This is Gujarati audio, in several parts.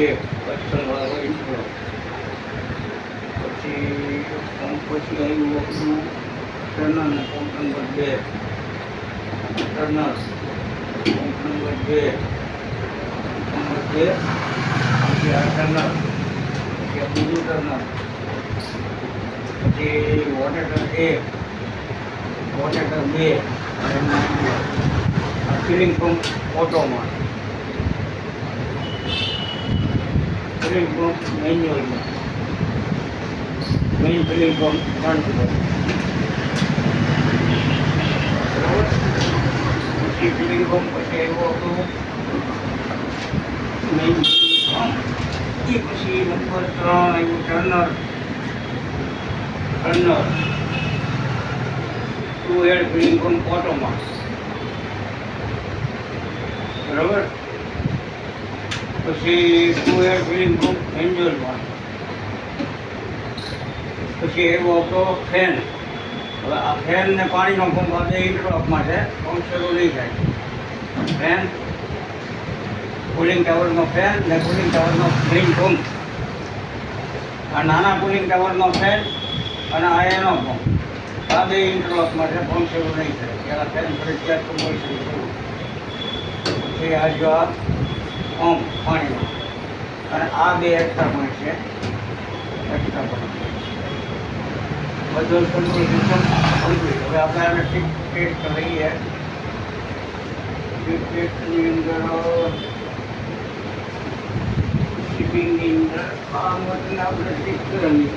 એક પર્સનવાળો ઇન્ટ્રો. પછી પછી આવ્યું આપણું ટર્નર ને pump number 2. Turner pump number 2 પછી આ ટર્નર, પછી આ બીજું ટર્નર, પછી વોટેટર 1, વોટેટર 2 અને ફિલિંગ પંપ ઓટોમાં, ફિલિંગ પંપ મેન્યુઅલમાં, મેઇન ફિલિંગ પંપ ફ્રન્ટ પર. બરાબર. પછી ફિલિંગ પંપ પછી આવ્યો હતો મેઇન પંપ. એ પછી નંબર 3 આવ્યું ટર્નર, ટર્નર 2 હેડ ફિલિંગ પંપ ઓટોમાં. બરાબર. પછી 2 હેડ ફિલિંગ પંપ મેન્યુઅલમાં. પછી એવો હતો ફેન. હવે આ ફેન ને પાણીનો પંપ આ બે ઇન્ટરલોકમાં છે, પંપ શરૂ નહીં થાય. ફેન, કુલિંગ ટાવરનો ફેન ને કુલિંગ ટાવરનો મેઇન પંપ. આ નાના કુલિંગ ટાવરનો ફેન અને આ એનો પંપ, આ બે ઇન્ટરલોકમાં છે, પંપ શરૂ નહીં થાય. ત્યારે ફેન ફરજિયાત કમ્પલસરી કરવું. પછી આ જો આ પંપ પાણીનો અને આ બે એક્સ્ટ્રા પોઈન્ટ છે, એક્સ્ટ્રા પોઈન્ટ બધું કંટ્રોલ સિસ્ટમ કમ્પ્લીટ. હવે આપણે આને ટેસ્ટ લઈએ. ટેસ્ટની અંદર શિપિંગની અંદર આ મોટરને આપણે ટેસ્ટ કરાવીએ.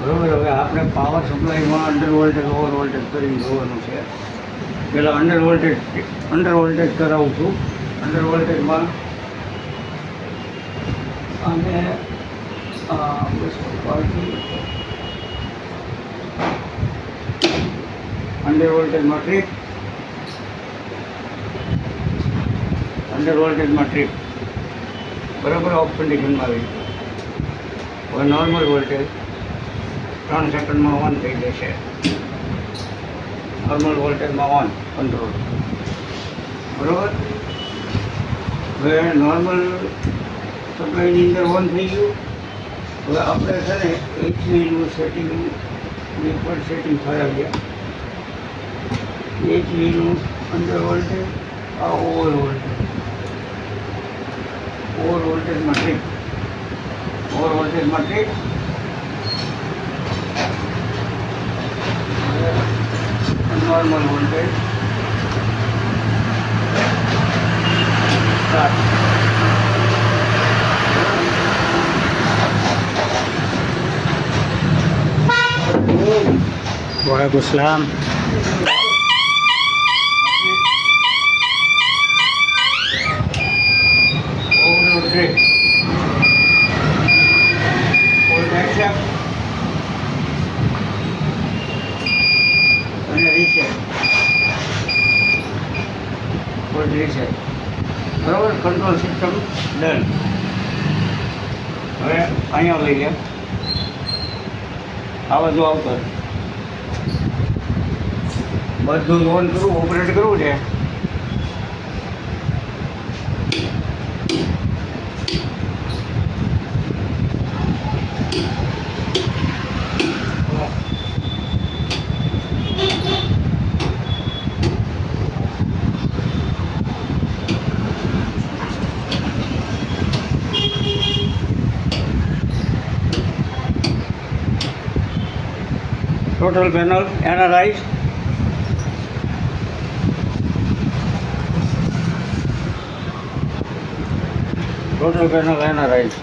બરોબર. હવે આપણે પાવર સપ્લાયમાં અંડર વોલ્ટેજ ઓવર વોલ્ટેજ કરીને જોવાનું છે. પહેલાં અંડર વોલ્ટેજ કરાવું છું. અંડર વોલ્ટેજમાં અને અંડર વોલ્ટેજમાં ટ્રીપ, અંડર વોલ્ટેજમાં ટ્રીપ. બરાબર. ઓફ કન્ડિશનમાં આવી. હવે નોર્મલ વોલ્ટેજ 3 સેકન્ડમાં ઓન થઈ જશે. નોર્મલ વોલ્ટેજમાં ઓન કંટ્રોલ. બરાબર. હવે નોર્મલ સપ્લાયની અંદર ઓન થઈ ગયું. હવે આપણે છે ને HVનું સેટિંગ પર સેટિંગ કરાવીએ. HVનું અંડર વોલ્ટેજ, આ ઓવર વોલ્ટેજ, ઓવર વોલ્ટેજમાં ટ્રીપ, ઓવર વોલ્ટેજમાં ટ્રીપ. નોર્મલ વોલ્ટેજ वालेकुम सलाम. રીસેટ. બરાબર. Control system done. હવે અહીંયા લઈએ. આ બધું આવતો બધું ઓન કરવું, ઓપરેટ કરવું છે. Total panel analyse. Total panel analyse.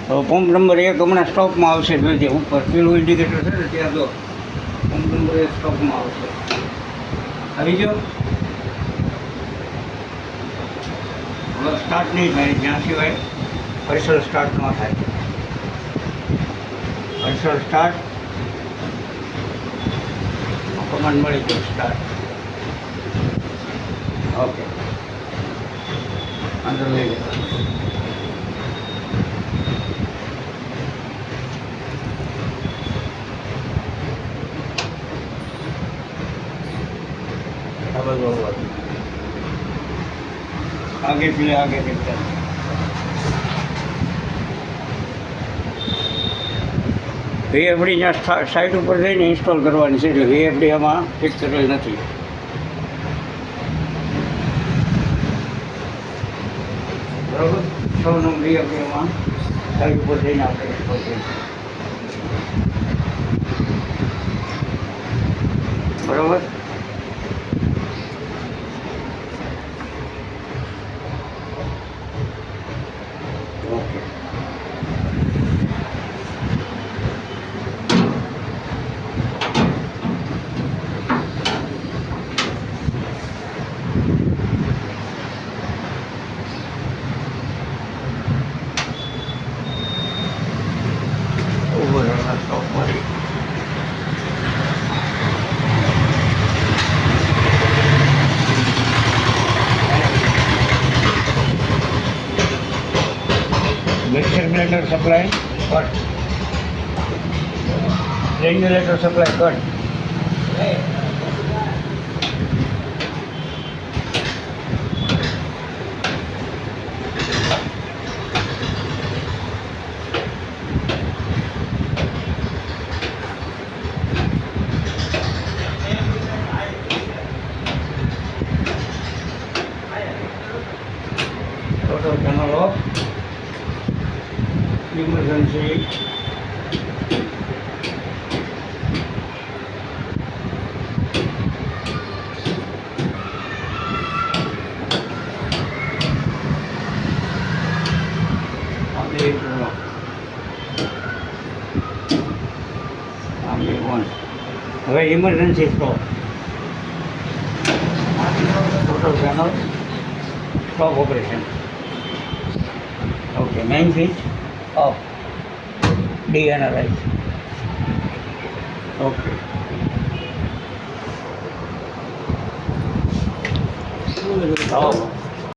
તો પંપ નંબર 1 હમણાં સ્ટોકમાં આવશે. જોઈજે ઉપર પીળું ઇન્ડિકેટર છે ને ત્યાં જો પંપ નંબર 1 સ્ટોકમાં આવશે. આવી ગયો. હવે સ્ટાર્ટ નહીં થાય જ્યાં સિવાય પાર્સલ સ્ટાર્ટ ન થાય. પાર્સલ સ્ટાર્ટ કમાન્ડ મળી ગયો સ્ટાર્ટ. ઓકે અંદર લઈ જવા. आगे पीले आगे देखते हैं. વીએફડી ત્યાં સાઇટ ઉપર જઈને ઇન્સ્ટોલ કરવાની છે. એટલે વીએફડી આમાં ફિક્સ કરેલ નથી. બરાબર. 6 નંબર વીએફડી આમાં સાઇટ ઉપર જઈને આપણે ઇન્સ્ટોલ કરીએ. બરાબર. ઓકે. ઓવરઓલ સ્ટોપ મળી. Mixer blender supply cut. Regulator supply cut. Total panel off. Emergency. હવે emergency stop. Total panel stop operation. Okay. Main switch off. DNRI. Okay.